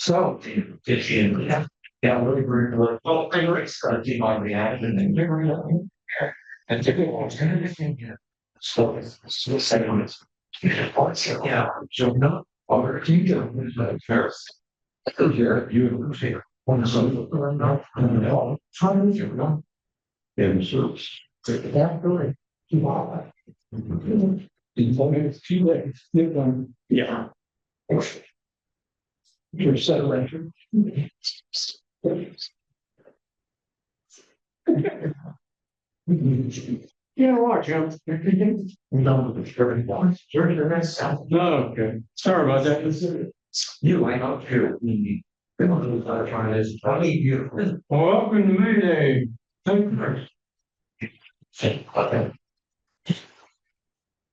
So, if you really very well, I race keep on reacting and figuring out and taking all everything. So it's segments. Yeah, so not or you get first. Here, you here. On some not trying to know. And so that really wow. It's too late. Yeah. You're settling. You know what, Jim? No, everyone. You're the next sound. No, okay. Sorry about that. You ain't up here. I need you. Welcome to Mayday. Thank you. Okay.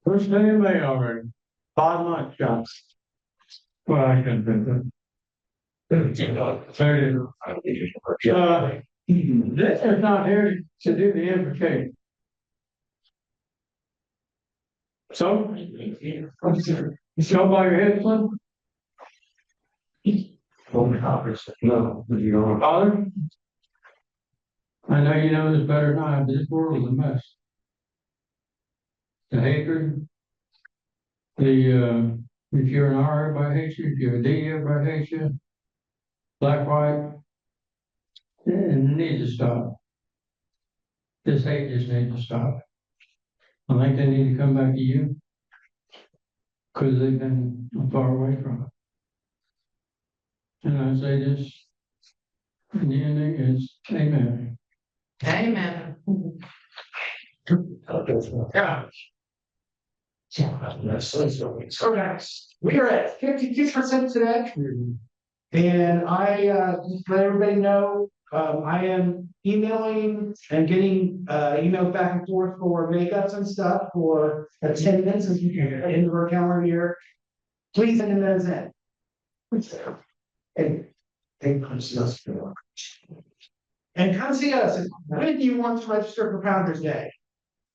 First day of May already. 5 months, John. Well, I couldn't think of it. This is not here to do the invocation. So, show by your head, son. No, Father, I know you know this better than I, but this world is a mess. The hatred, if you're an R, everybody hates you. If you're a D, everybody hates you. Black, white, it needs to stop. This hate just needs to stop. I think they need to come back to you because they've been far away from it. And I say this, in the ending is amen. Amen. Yeah. So guys, we are at 52% today. And I just let everybody know I am emailing and getting emails back and forth for makeups and stuff for attendance as you can into our calendar year. Please send those in. And come see us. And come see us. When do you want to register for Founders Day?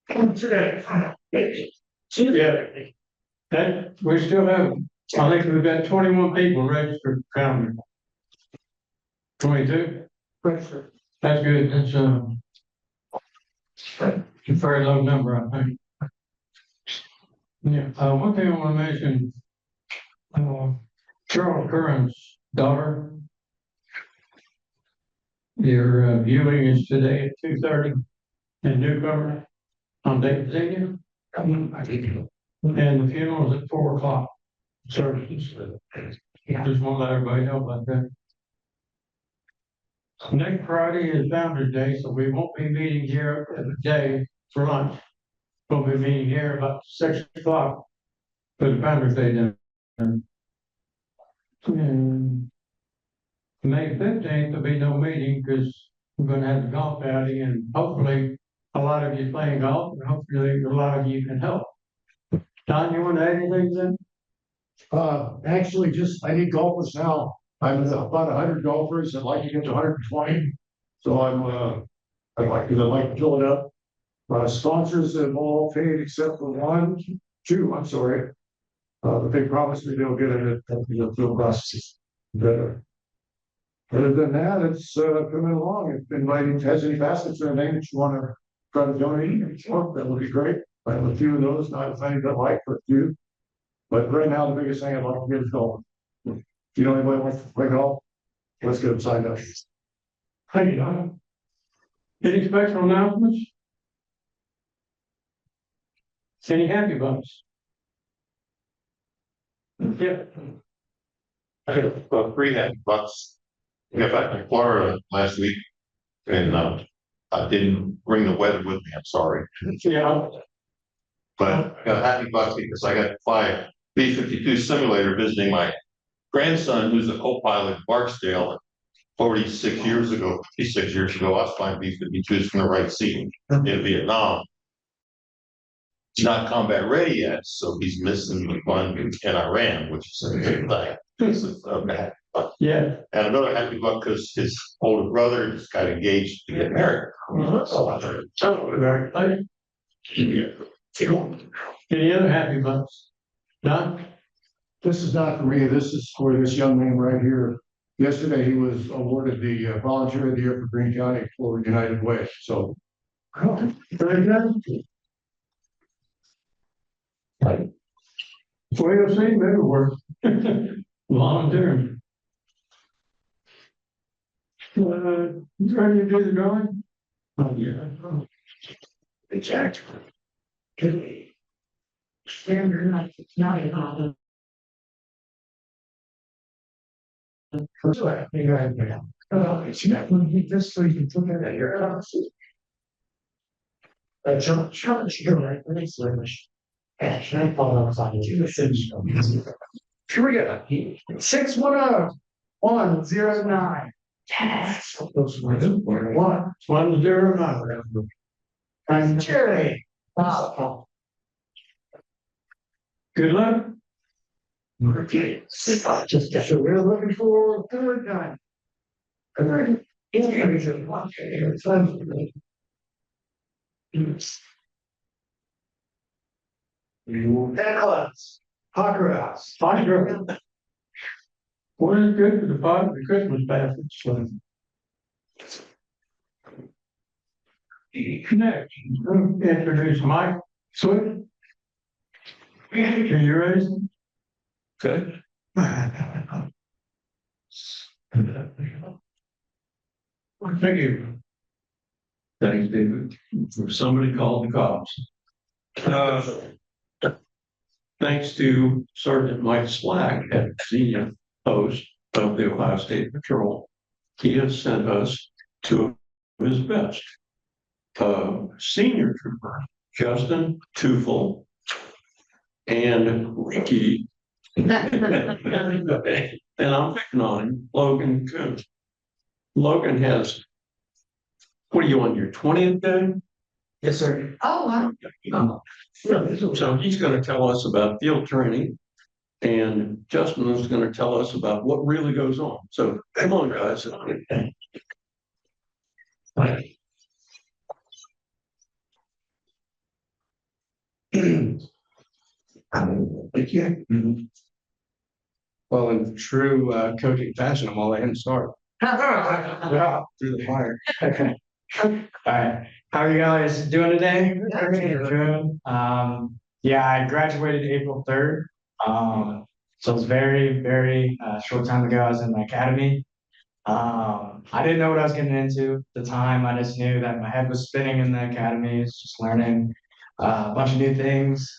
Today. Yeah. That we still have, I think we've got 21 people registered for Founder. 22? That's good. That's a very low number, I think. Yeah. One thing I want to mention, Charles Curran's daughter. Your viewing is today at 2:30 in Newcomer on David Senior. And the funeral is at 4 o'clock. Services. Just want to let everybody know about that. Next Friday is Founders Day, so we won't be meeting here every day for lunch. We'll be meeting here about 6 o'clock for the Founders Day dinner. And May 15th will be no meeting because we're going to have the golf outing, and hopefully a lot of you playing golf, and hopefully a lot of you can help. Don, you want to add anything then? Actually, I need golfers now. I'm about 100 golfers. I'd like to get to 120. So I'd like to fill it up. Sponsors have all paid except for two, I'm sorry. But they promised me they'll get it at the process better. Other than that, it's coming along. If anybody has any baskets or anything that you want to try to donate, that would be great. I have a few of those, not as many as I'd like, but a few. But right now, the biggest thing I'd like to get is golf. If you know anybody wants to play golf, let's get them signed up. Thank you, Don. Any special announcements? Any happy bucks? Yeah. I got 3 happy bucks. I got back in Florida last week, and I didn't bring the weather with me. I'm sorry. Yeah. But I got happy bucks because I got to fly a B-52 simulator visiting my grandson, who's a co-pilot in Barksdale. 56 years ago, I was flying B-52s from the right seat in Vietnam. He's not combat ready yet, so he's missing the one in Iran, which is a big thing. Yeah. And another happy buck because his older brother just got engaged to get married. Very exciting. Any other happy bucks? Don? This is not for me. This is for this young man right here. yesterday he was awarded the volunteer of the year for Green County for United Way, so. Very good. Way of saying everywhere. Volunteering. You ready to do the drawing? Oh, yeah. Exactly. Standard, not a problem. It's not going to be just so you can put it at your house. Challenge, you're right, it's English. And I follow on you. Here we go. 610-109. Yes. Those words were one. 109. And Jerry. Wow. Good luck. Okay. Just so we're looking for third time. Third. Nicholas. Hawker House. Hawker. What is good for the Christmas basket? So. Next, introduce Mike Swift. Are you ready? Good. Thank you. Thanks, David. Somebody called the cops. Thanks to Sergeant Mike Slack at senior post of the Ohio State Patrol, he has sent us two of his best. Senior trooper Justin Tufel and Ricky, and I'm picking on him, Logan Coon. Logan has, what are you on your 20th day? Yes, sir. Oh, wow. So he's going to tell us about field training, and Justin is going to tell us about what really goes on. So come on, guys. Well, in true coaching fashion, I'm all in to start. Yeah, through the fire. All right. How are you guys doing today? Good. Yeah, I graduated April 3rd. So it's very, very short time ago. I was in the academy. I didn't know what I was getting into at the time. I just knew that my head was spinning in the academy, just learning a bunch of new things.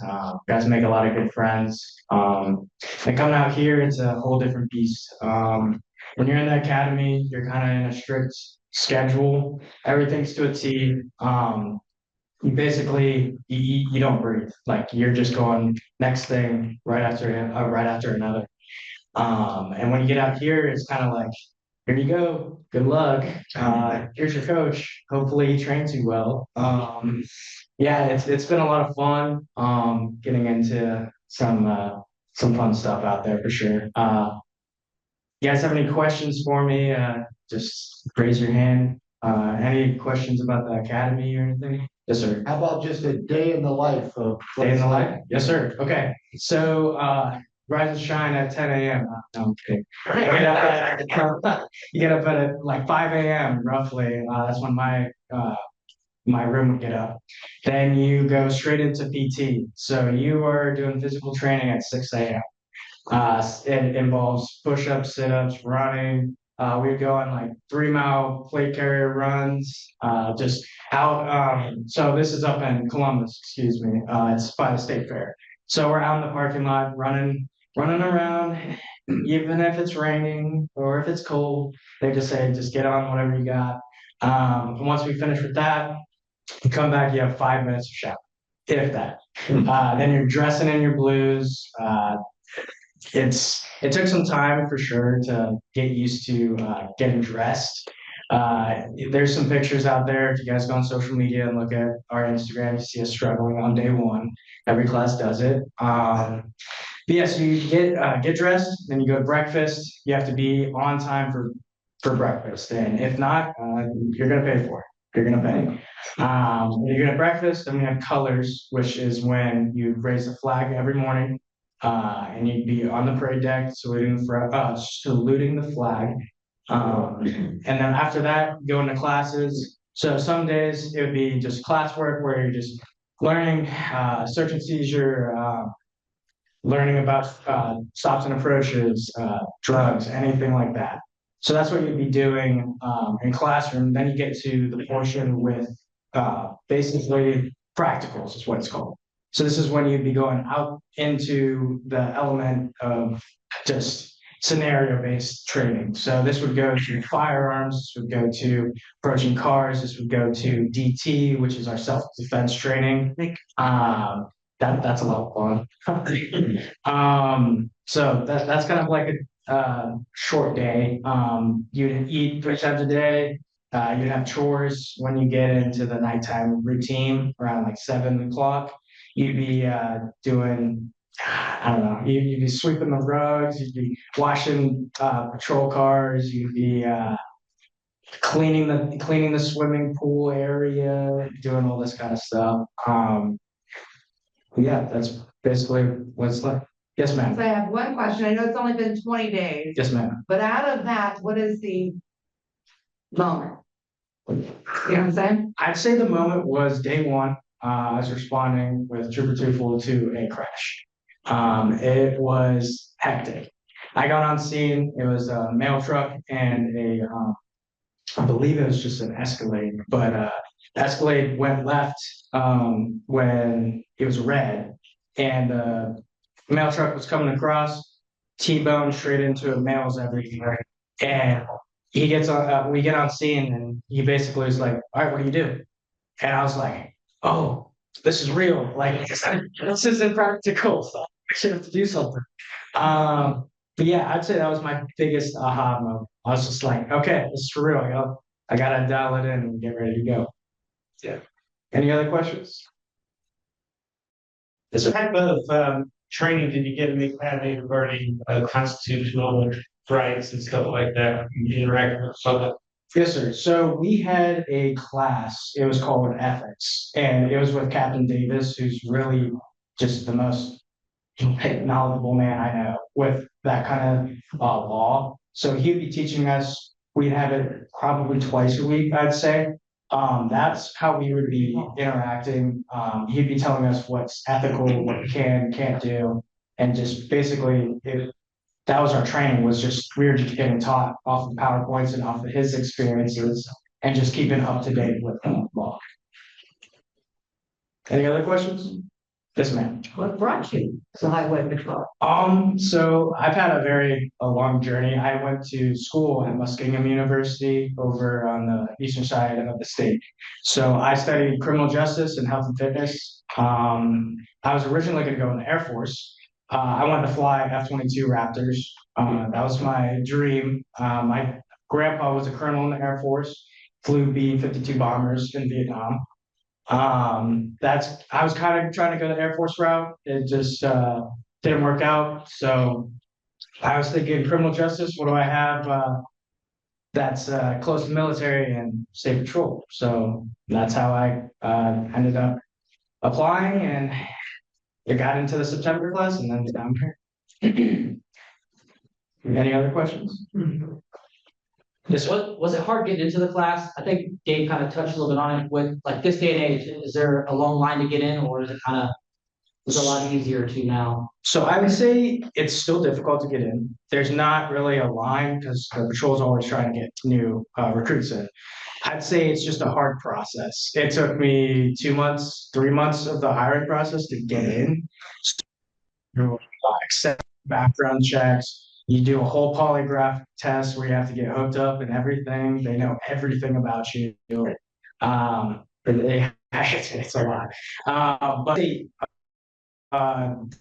Got to make a lot of good friends. And coming out here, it's a whole different beast. When you're in the academy, you're kind of in a strict schedule. Everything's to a T. You basically you eat, you don't breathe. Like you're just going next thing right after another. And when you get out here, it's kind of like, here you go. Good luck. Here's your coach. Hopefully he trains you well. Yeah, it's been a lot of fun. Getting into some fun stuff out there for sure. You guys have any questions for me? Just raise your hand. Any questions about the academy or anything? Yes, sir. How about just a day in the life of? Day in the life? Yes, sir. Okay. So rise and shine at 10 a.m. No, I'm kidding. You get up at like 5 a.m. roughly. That's when my room would get up. Then you go straight into PT. So you are doing physical training at 6 a.m. It involves push-ups, sit-ups, running. We would go on like 3-mile plate carrier runs, just out. So this is up in Columbus, excuse me. It's by the state fair. So we're out in the parking lot running around, even if it's raining or if it's cold. They just say, just get on whatever you got. Once we finish with that, you come back, you have 5 minutes of shower, if that. Then you're dressing in your blues. It took some time for sure to get used to getting dressed. There's some pictures out there. If you guys go on social media and look at our Instagram, you see us struggling on day one. Every class does it. But yeah, so you get dressed, then you go to breakfast. You have to be on time for breakfast, and if not, you're gonna pay for it. You're gonna pay. When you go to breakfast, then we have colors, which is when you raise the flag every morning. And you'd be on the parade deck saluting the flag. And then after that, go into classes. So some days it would be just classwork where you're just learning search and seizure, learning about stops and approaches, drugs, anything like that. So that's what you'd be doing in classroom. Then you get to the portion with basically practicals is what it's called. So this is when you'd be going out into the element of just scenario-based training. So this would go to firearms, this would go to approaching cars, this would go to DT, which is our self-defense training. That's a lot of fun. So that's kind of like a short day. You'd eat 3 times a day. You'd have chores when you get into the nighttime routine around like 7 o'clock. You'd be doing, I don't know, you'd be sweeping the rugs, you'd be washing patrol cars, you'd be cleaning the swimming pool area, doing all this kind of stuff. Yeah, that's basically what it's like. Yes, So ma'am. I have one question. I know it's only been 20 days, Yes, ma'am. but out of that, what is the moment? You know what I'm saying? I'd say the moment was day one. I was responding with Trooper 2 to a crash. It was hectic. I got on scene. It was a mail truck and I believe it was just an Escalade, but Escalade went left when it was red, and the mail truck was coming across, T-bone straight into a mail's everywhere, and he gets on. We get on scene, and he basically was like, "All right, what do you do?" And I was like, "Oh, this is real. Like this isn't practical. So I should have to do something." But yeah, I'd say that was my biggest aha moment. I was just like, okay, this is for real. I gotta dial it in and get ready to go. Yeah. Any other questions? What type of training did you get in the academy regarding constitutional rights and stuff like that? You interact with public. Yes, sir. So we had a class, it was called ethics, and it was with Captain Davis, who's really just the most knowledgeable man I know with that kind of law. So he'd be teaching us, we'd have it probably twice a week, I'd say. That's how we would be interacting. He'd be telling us what's ethical, what we can't do, and just basically that was our training, was just we were just getting taught off of PowerPoints and off of his experiences and just keeping up to date with the law. Any other questions? Yes, ma'am. What brought you to Highway Patrol? So I've had a long journey. I went to school at Muskingum University over on the eastern side of the state. So I studied criminal justice and health and fitness. I was originally going to go in the Air Force. I wanted to fly F-22 Raptors. That was my dream. My grandpa was a colonel in the Air Force, flew B-52 bombers in Vietnam. I was kind of trying to go the Air Force route. It just didn't work out. So I was thinking criminal justice, what do I have that's close to military and state patrol? So that's how I ended up applying, and it got into the September class, and then I'm here. Any other questions? Yes, Was it hard getting into the class? I think Dave kind of touched a little bit on it with like this day and age. Is there a long line to get in, or is it kind of a lot easier to now? So I would say it's still difficult to get in. There's not really a line because the patrol's always trying to get new recruits in. I'd say it's just a hard process. It took me 2 months, 3 months of the hiring process to get in. Accept background checks. You do a whole polygraph test where you have to get hooked up and everything. They know everything about you. It's a lot. But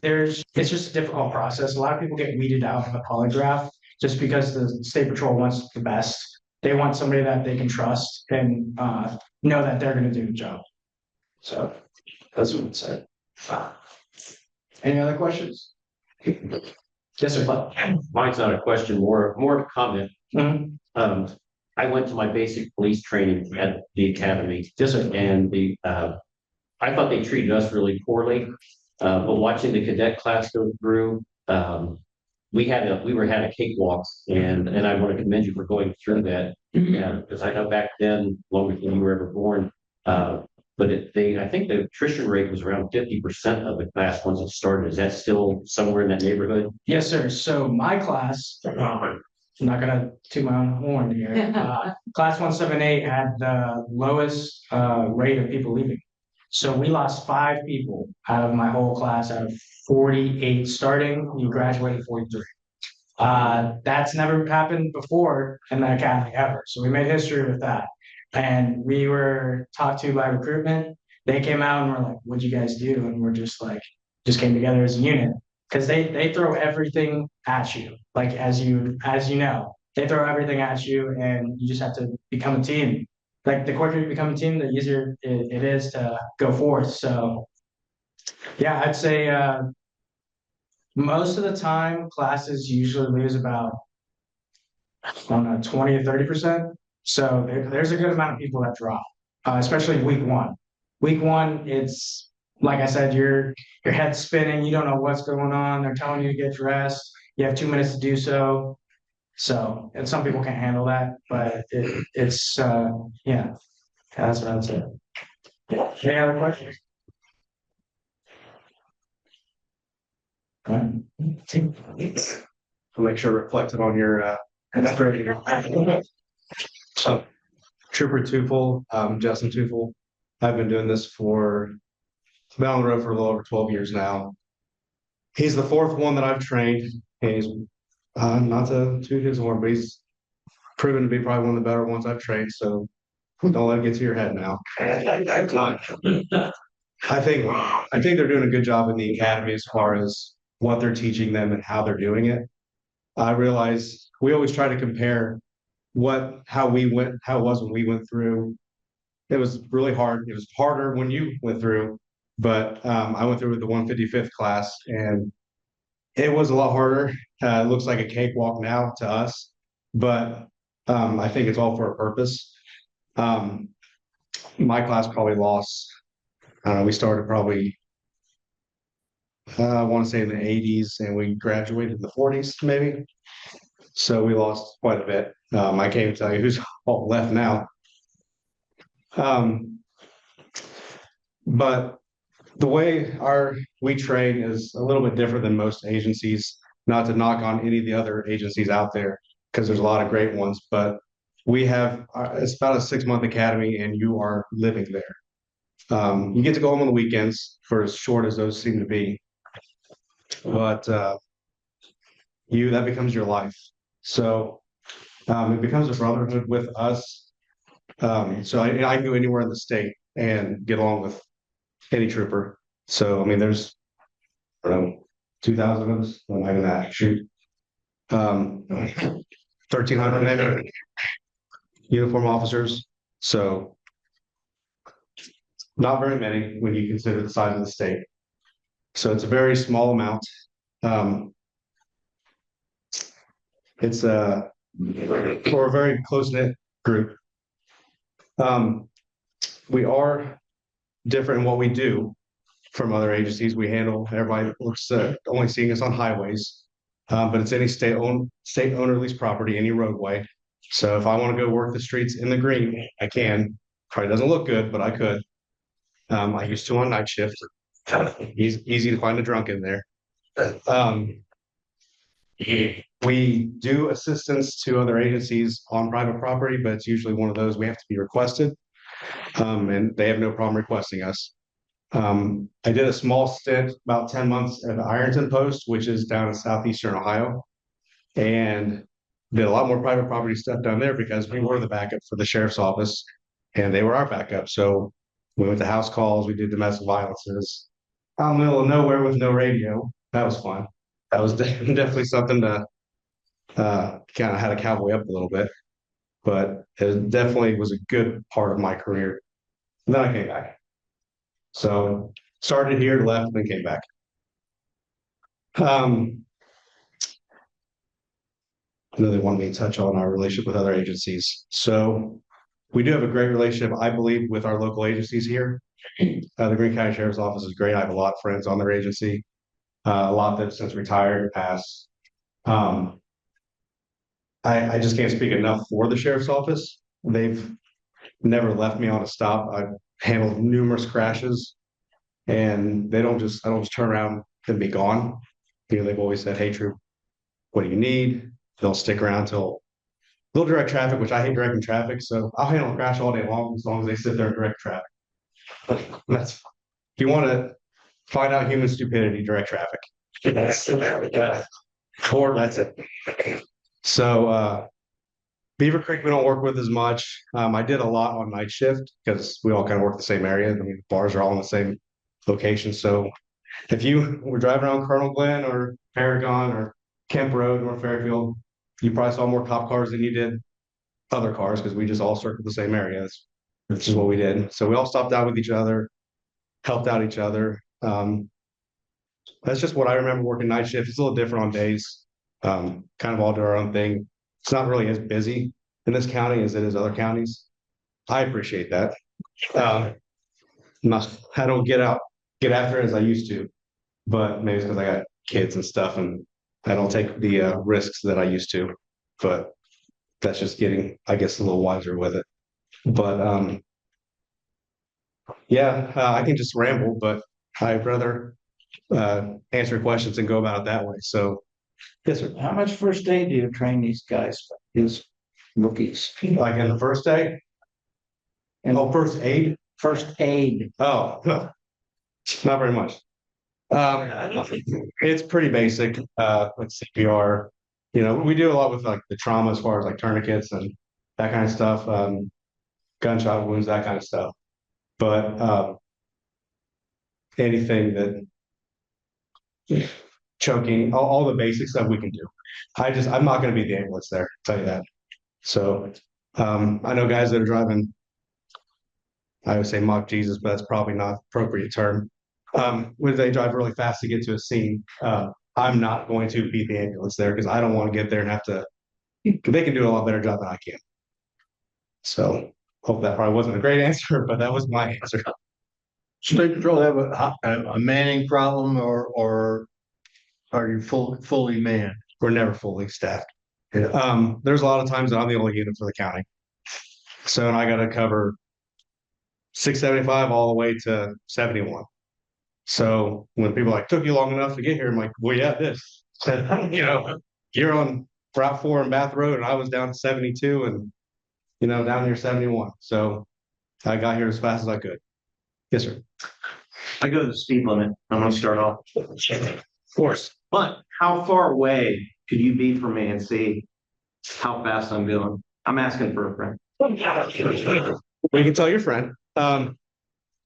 it's just a difficult process. A lot of people get weeded out in the polygraph just because the state patrol wants the best. They want somebody that they can trust and know that they're going to do the job. So that's what it said. Any other questions? Yes, sir. Mine's not a question, more of a comment. Mhm. I went to my basic police training at the academy, Yes, sir. and I thought they treated us really poorly. But watching the cadet class go through, we had a cakewalk, and I want to commend you for going through that. Yeah, because I know back then, long before you were ever born, but I think the attrition rate was around 50% of the class once it started. Is that still somewhere in that neighborhood? Yes, sir. So my class, I'm not gonna toot my own horn here. Class 178 had the lowest rate of people leaving. So we lost 5 people out of my whole class out of 48 starting. We graduated 43. That's never happened before in the academy ever. So we made history with that. And we were talked to by recruitment. They came out and were like, "What'd you guys do?" And we're just like, just came together as a unit. Because they throw everything at you. Like as you know, they throw everything at you and you just have to become a team. Like the quicker you become a team, the easier it is to go forth. So yeah, I'd say most of the time classes usually lose about, I don't know, 20 or 30%. So there's a good amount of people that drop, especially week one. Week one, it's like I said, your head's spinning, you don't know what's going on. They're telling you to get dressed. You have 2 minutes to do so. So, and some people can't handle that, but it's yeah, that's what I'd say. Any other questions? All right. To make sure reflected on your so Trooper Tufel, Justin Tufel. I've been doing this for been on the road for a little over 12 years now. He's the fourth one that I've trained, and he's not to toot his horn, but he's proven to be probably one of the better ones I've trained. So don't let it get to your head now. I think they're doing a good job in the academy as far as what they're teaching them and how they're doing it. I realize we always try to compare how it was when we went through. It was really hard. It was harder when you went through, but I went through with the 155th class, and it was a lot harder. It looks like a cakewalk now to us, but I think it's all for a purpose. My class probably lost. I don't know. We started probably I want to say in the 80s, and we graduated in the 40s, maybe. So we lost quite a bit. I can't even tell you who's all left now. But the way we train is a little bit different than most agencies. Not to knock on any of the other agencies out there, because there's a lot of great ones. But we have it's about a 6-month academy, and you are living there. You get to go home on the weekends for as short as those seem to be, but that becomes your life. So it becomes a brotherhood with us. So I can go anywhere in the state and get along with any trooper. So I mean, there's I don't know 2,000 of us. I'm not even that shoot. 1,300 uniform officers. So not very many when you consider the size of the state. So it's a very small amount. It's for a very close-knit group. We are different in what we do from other agencies. We handle everybody looks only seeing us on highways, but it's any state-owned or leased property, any roadway. So if I want to go work the streets in the green, I can. Probably doesn't look good, but I could. I used to on night shift. Easy to find a drunk in there. We do assistance to other agencies on private property, but it's usually one of those we have to be requested, and they have no problem requesting us. I did a small stint, about 10 months at the Ironton Post, which is down in southeastern Ohio, and did a lot more private property stuff down there because we were the backup for the sheriff's office, and they were our backup. So we went to house calls, we did domestic violences out in the middle of nowhere with no radio. That was fun. That was definitely something to kind of had a cowboy up a little bit, but it definitely was a good part of my career. And then I came back. So started here, left, then came back. I know they wanted me to touch on our relationship with other agencies. So we do have a great relationship, I believe, with our local agencies here. The Green County Sheriff's Office is great. I have a lot of friends on their agency. A lot that have since retired, passed. Um, I just can't speak enough for the sheriff's office. They've never left me on a stop. I've handled numerous crashes and I don't just turn around and be gone. You know, they've always said, "Hey, Troop, what do you need?" They'll stick around till they'll direct traffic, which I hate directing traffic. So I'll handle a crash all day long as long as they sit there and direct traffic. That's, if you want to find out human stupidity, direct traffic. That's it. So, Beaver Creek, we don't work with as much. I did a lot on night shift because we all kind of work the same area. I mean, bars are all in the same location. So if you were driving around Colonel Glenn or Paragon or Kemp Road, North Fairfield, you probably saw more cop cars than you did other cars because we just all circled the same area. That's just what we did. So we all stopped out with each other, helped out each other. That's just what I remember working night shift. It's a little different on days. Kind of all do our own thing. It's not really as busy in this county as it is other counties. I appreciate that. I don't get after it as I used to, but maybe it's because I got kids and stuff and I don't take the risks that I used to. But that's just getting, I guess, a little wiser with it. But yeah, I can just ramble, but I'd rather answer questions and go about it that way. So, yes, sir. How much first aid do you train these guys, these rookies? Like in the first day? And First aid? first aid. Oh, not very much. It's pretty basic, with CPR. You know, we do a lot with like the trauma as far as like tourniquets and that kind of stuff, gunshot wounds, that kind of stuff. But anything that choking, all the basic stuff we can do. I'm not going to be the ambulance there, I'll tell you that. So I know guys that are driving, I would say mock Jesus, but that's probably not appropriate term. When they drive really fast to get to a scene, I'm not going to be the ambulance there because I don't want to get there and have to. They can do a lot better job than I can. So hope that probably wasn't a great answer, but that was my answer. State Patrol have a manning problem or are you fully manned? We're never fully staffed. There's a lot of times that I'm the only unit for the county. So and I got to cover 675 all the way to 71. So when people are like, took you long enough to get here, I'm like, well, yeah, this. You know, you're on Route 4 and Bath Road, and I was down to 72 and, you know, down near 71. So I got here as fast as I could. Yes, sir. I go to the speed limit. I'm gonna start off. Of course. But how far away could you be from me and see how fast I'm going? I'm asking for a friend. We can tell your friend.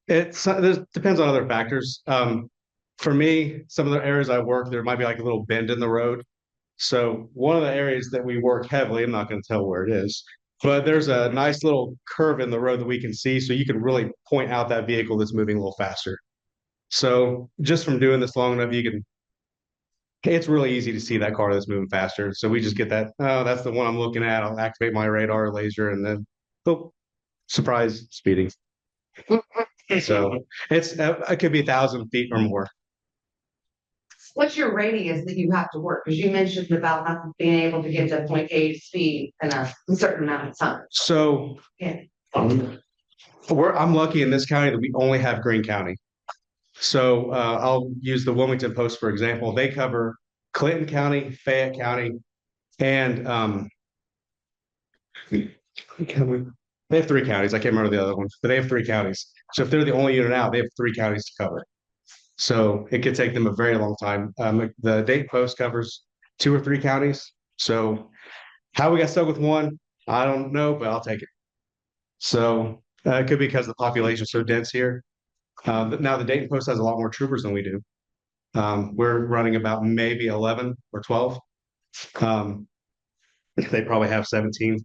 It depends on other factors. For me, some of the areas I work, there might be like a little bend in the road. So one of the areas that we work heavily, I'm not going to tell where it is, but there's a nice little curve in the road that we can see. So you can really point out that vehicle that's moving a little faster. So just from doing this long enough, it's really easy to see that car that's moving faster. So we just get that, oh, that's the one I'm looking at. I'll activate my radar laser and then, oh, surprise, speeding. So it could be 1,000 feet or more. What's your radius that you have to work? Because you mentioned about not being able to get to point A speed in a certain amount of time. So Yeah. I'm lucky in this county that we only have Greene County. So I'll use the Wilmington Post, for example. They cover Clinton County, Fayette County, and they have 3 counties. I can't remember the other ones, but they have 3 counties. So if they're the only unit out, they have 3 counties to cover. So it could take them a very long time. The Dayton Post covers 2 or 3 counties. So how we got stuck with one, I don't know, but I'll take it. So it could be because the population is so dense here. Now the Dayton Post has a lot more troopers than we do. We're running about maybe 11 or 12. They probably have 17.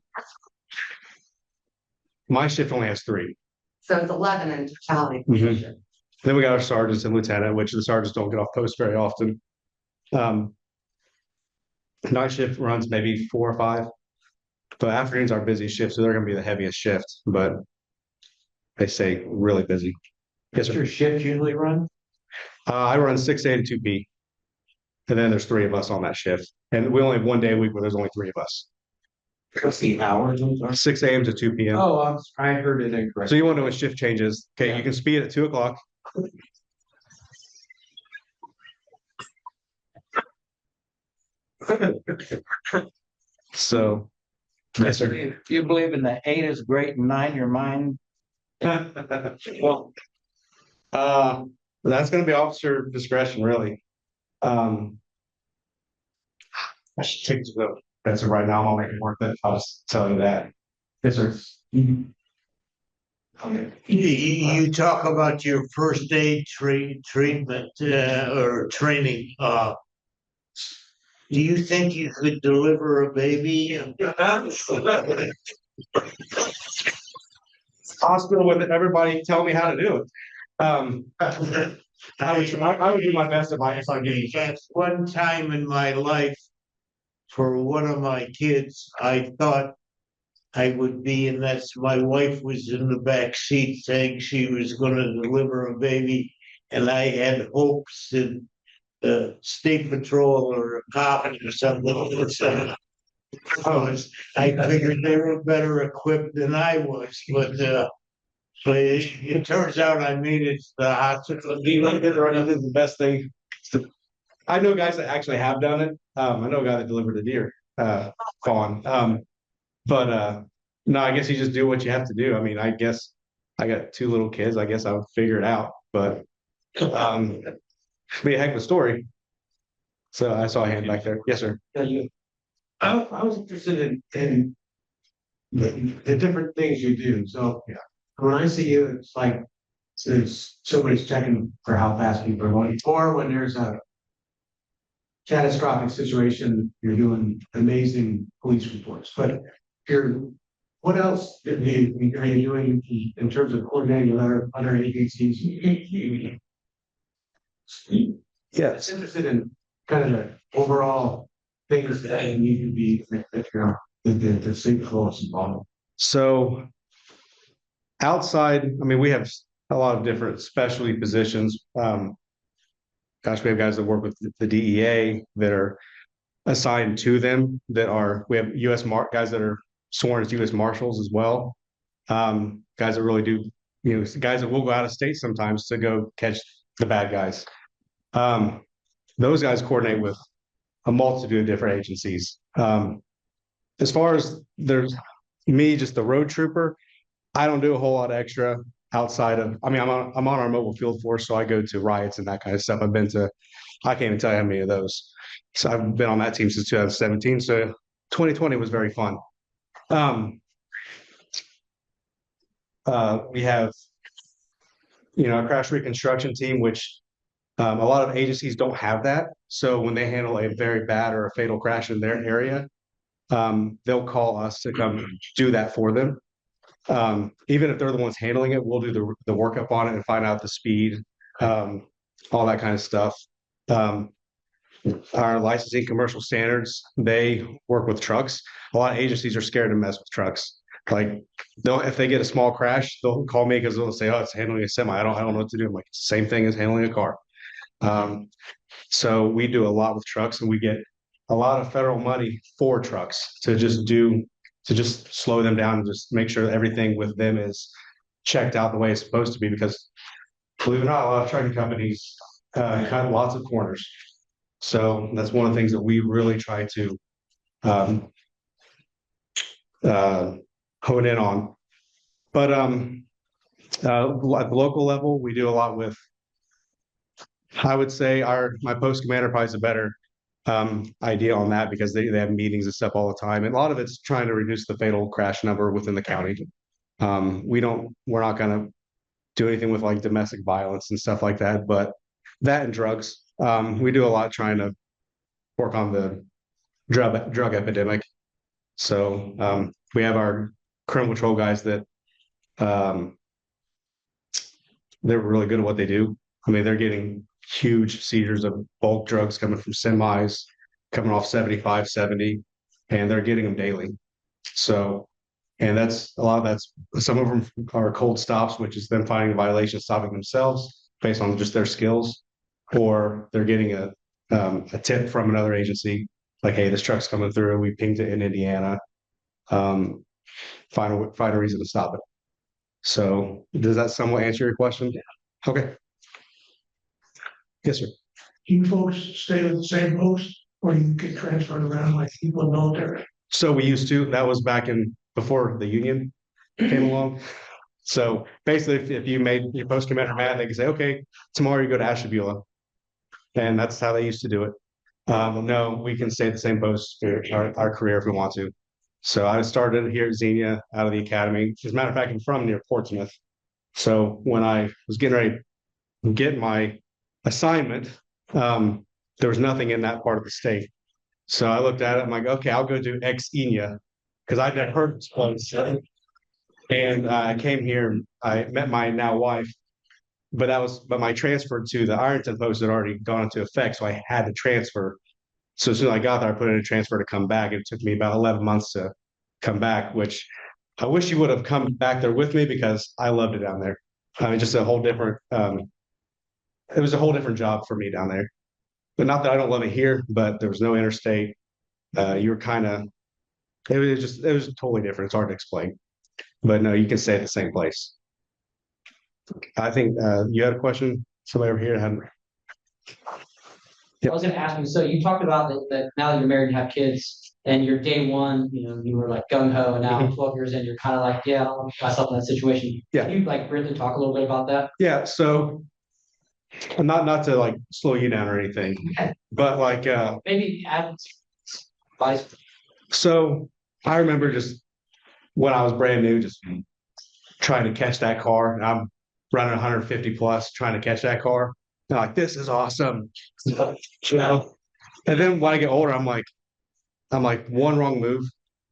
My shift only has 3. So it's 11 in totality. Mhm. Then we got our sergeants and lieutenant, which the sergeants don't get off post very often. Night shift runs maybe 4 or 5, but afternoon's our busiest shift, so they're going to be the heaviest shift. But they stay really busy. Yes, sir. your shift usually run? I run 6 a to 2 p. And then there's 3 of us on that shift. And we only have one day a week where there's only 3 of us. What's the hours? I'm sorry. 6 a.m. to 2 p.m. Oh, I heard it incorrect. So you want to know when shift changes. Okay, you can speed at 2 o'clock. So, yes, sir. If you believe in the 8 is great and 9 your mind. Well, that's gonna be officer discretion, really. I should take this vote. That's it right now. I'll make it worth it. I'll just tell you that. Yes, sir. You talk about your first aid treatment, or training, do you think you could deliver a baby? Hospital with everybody telling me how to do it. I would do my best if I gave you a chance. At one time in my life, for one of my kids, I thought I would be, and that's my wife was in the back seat saying she was gonna deliver a baby, and I had hopes that the state patrol or a cop or something. I figured they were better equipped than I was, but it turns out I made it to the hospital. This is the best thing. I know guys that actually have done it. I know a guy that delivered a deer, fawn. No, I guess you just do what you have to do. I mean, I guess I got 2 little kids. I guess I would figure it out, but be a heck of a story. So I saw a hand back there. Yes, sir. I was interested in the different things you do. So when I see you, it's like there's somebody's checking for how fast people are going, or when there's a catastrophic situation, you're doing amazing police reports. But what else are you doing in terms of coordinating with other agencies? Yeah. It's interested in kind of the overall things that need to be, the state force involved. So outside, I mean, we have a lot of different specialty positions. Gosh, we have guys that work with the DEA that are assigned to them we have guys that are sworn as U.S. Marshals as well. Guys that really do, guys that will go out of state sometimes to go catch the bad guys. Those guys coordinate with a multitude of different agencies. As far as there's me, just the road trooper, I don't do a whole lot of extra outside of, I'm on our mobile field force, so I go to riots and that kind of stuff. I can't even tell you how many of those. So I've been on that team since 2017. So 2020 was very fun. We have, a crash reconstruction team, which a lot of agencies don't have that. So when they handle a very bad or a fatal crash in their area, they'll call us to come do that for them. Even if they're the ones handling it, we'll do the workup on it and find out the speed, all that kind of stuff. Our licensing commercial standards, they work with trucks. A lot of agencies are scared to mess with trucks. Like if they get a small crash, they'll call me because they'll say, "Oh, it's handling a semi." I don't know what to do. I'm like, same thing as handling a car. So we do a lot with trucks, and we get a lot of federal money for trucks to just slow them down and just make sure that everything with them is checked out the way it's supposed to be. Because believe it or not, a lot of trucking companies cut lots of corners. So that's one of the things that we really try to hone in on. But at the local level, we do a lot with, I would say my post commander probably is a better idea on that, because they have meetings and stuff all the time. And a lot of it's trying to reduce the fatal crash number within the county. We're not going to do anything with like domestic violence and stuff like that, but that and drugs. We do a lot trying to work on the drug epidemic. So we have our criminal patrol guys that they're really good at what they do. I mean, they're getting huge seizures of bulk drugs coming from semis, coming off 75, 70, and they're getting them daily. So And that's a lot of that's some of them are cold stops, which is them finding a violation, stopping themselves based on just their skills, or they're getting a tip from another agency, like, hey, this truck's coming through. We pinged it in Indiana. Um, find a reason to stop it. So does that somewhat answer your question? Okay. Yes, sir. You folks stay with the same post or you get transferred around like people in the military? So we used to, that was back in before the union came along. So basically, if you made your post commander mad, they could say, okay, tomorrow you go to Ashtabula. And that's how they used to do it. No, we can stay at the same post for our career if we want to. So I started here at Xenia out of the academy. As a matter of fact, I'm from near Portsmouth. So when I was getting ready to get my assignment, there was nothing in that part of the state. So I looked at it. I'm like, okay, I'll go do Xenia because I'd never heard of this place. And I came here. And I met my now wife, but my transfer to the Ironton post had already gone into effect, so I had to transfer. So as soon as I got there, I put in a transfer to come back. It took me about 11 months to come back, which I wish you would have come back there with me because I loved it down there. I mean, just a whole different. It was a whole different job for me down there. But not that I don't love it here, but there was no interstate. You were kind of. It was totally different. It's hard to explain, but no, you can stay at the same place. I think you had a question. Somebody over here had. I was gonna ask you, so you talked about that now that you're married and have kids, and your day one, you were like gung ho, and now 12 years in, you're kind of like, yeah, I don't want to put myself in that situation. Yeah. Can you like briefly talk a little bit about that? Yeah. So, not to like slow you down or anything, but like Maybe add advice. so I remember just when I was brand new, just trying to catch that car, and I'm running 150 plus, trying to catch that car. And I'm like, this is awesome. You know? And then when I get older, I'm like one wrong move,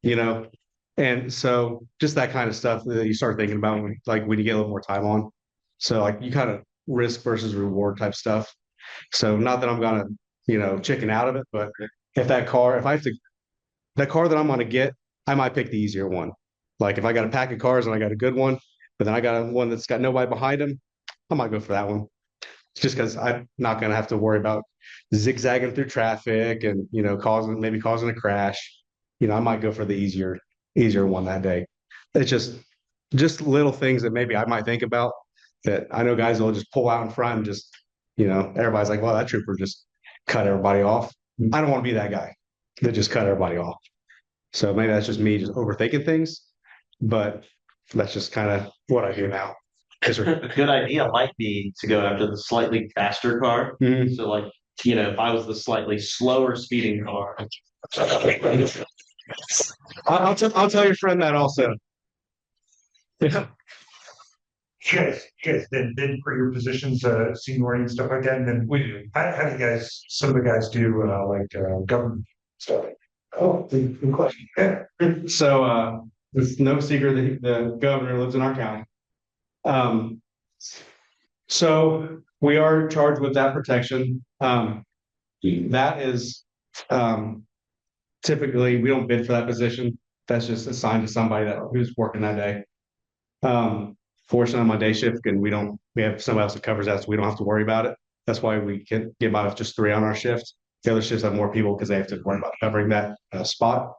you know. And so just that kind of stuff that you start thinking about when you get a little more time on. So like you kind of risk versus reward type stuff. So not that I'm gonna, chicken out of it, but if I have to that car that I'm gonna get, I might pick the easier one. Like if I got a pack of cars and I got a good one, but then I got one that's got nobody behind him, I might go for that one. Just because I'm not gonna have to worry about zigzagging through traffic and causing a crash. I might go for the easier one that day. It's just little things that maybe I might think about that I know guys will just pull out in front and just, everybody's like, well, that trooper just cut everybody off. I don't want to be that guy that just cut everybody off. So maybe that's just me just overthinking things, but that's just kind of what I do now. A good idea might be to go after the slightly faster car. Mhm. So like, if I was the slightly slower speeding car. I'll tell your friend that also. Yeah. Yes, then for your positions, seniority and stuff like that, and then how do you guys, some of the guys do, government stuff? Oh, good question. So, it's no secret that the governor lives in our county. So we are charged with that protection. That is, typically we don't bid for that position. That's just assigned to somebody who's working that day. Fortunately on my day shift, and we have somebody else that covers that, so we don't have to worry about it. That's why we can get by with just 3 on our shift. The other shifts have more people because they have to worry about covering that spot.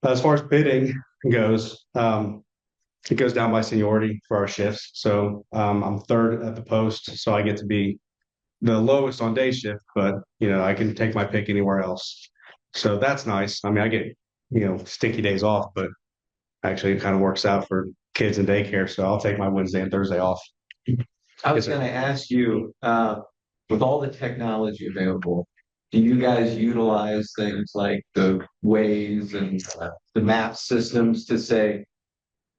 As far as bidding goes, it goes down by seniority for our shifts. So I'm third at the post, so I get to be the lowest on day shift, but I can take my pick anywhere else. So that's nice. I mean, I get stinky days off, but actually it kind of works out for kids in daycare. So I'll take my Wednesday and Thursday off. I was going to ask you, with all the technology available, do you guys utilize things like the Waze and the map systems to say,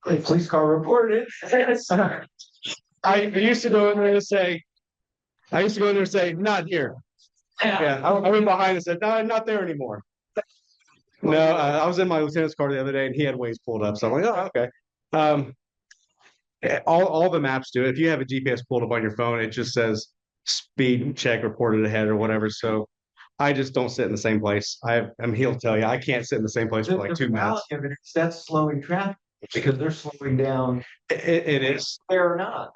hey, police car reported? I used to go in there and say, not here. Yeah, I went behind and said, no, not there anymore. No, I was in my lieutenant's car the other day and he had Waze pulled up. So I'm like, oh, okay. All the maps do it. If you have a GPS pulled up on your phone, it just says speed check reported ahead or whatever. So I just don't sit in the same place. He'll tell you, I can't sit in the same place for like 2 minutes. That's slowing traffic. Because they're slowing down. It is. They're not.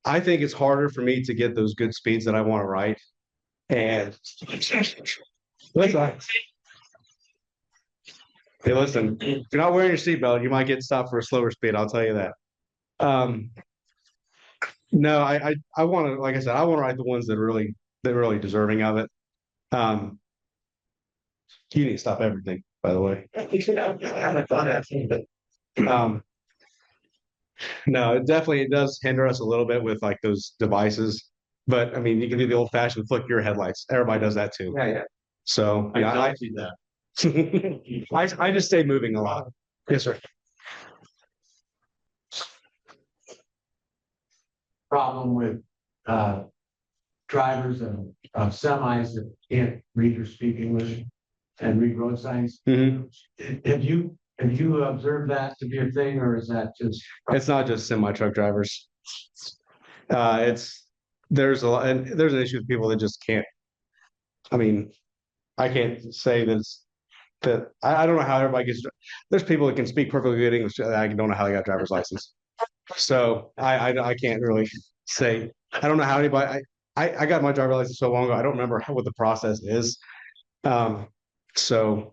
I think it's harder for me to get those good speeds that I want to write. And listen, hey, listen, if you're not wearing your seatbelt, you might get stopped for a slower speed. I'll tell you that. No, I want to, like I said, I want to write the ones that are really deserving of it. Um, you need to stop everything, by the way. Um, no, it does hinder us a little bit with like those devices. But I mean, you can do the old fashioned flick your headlights. Everybody does that too. Yeah, yeah. So I yeah, don't do that. I just stay moving a lot. Yes, sir. Problem with, drivers of semis that can't read or speak English and read road signs. Mhm. Have you observed that to be a thing, or is that just? It's not just semi truck drivers. It's there's a lot, and there's an issue with people that just can't. I mean, I can't say that I don't know how everybody gets. There's people that can speak perfectly good English. I don't know how they got a driver's license. So I can't really say. I don't know how anybody. I got my driver's license so long ago. I don't remember what the process is. Um, so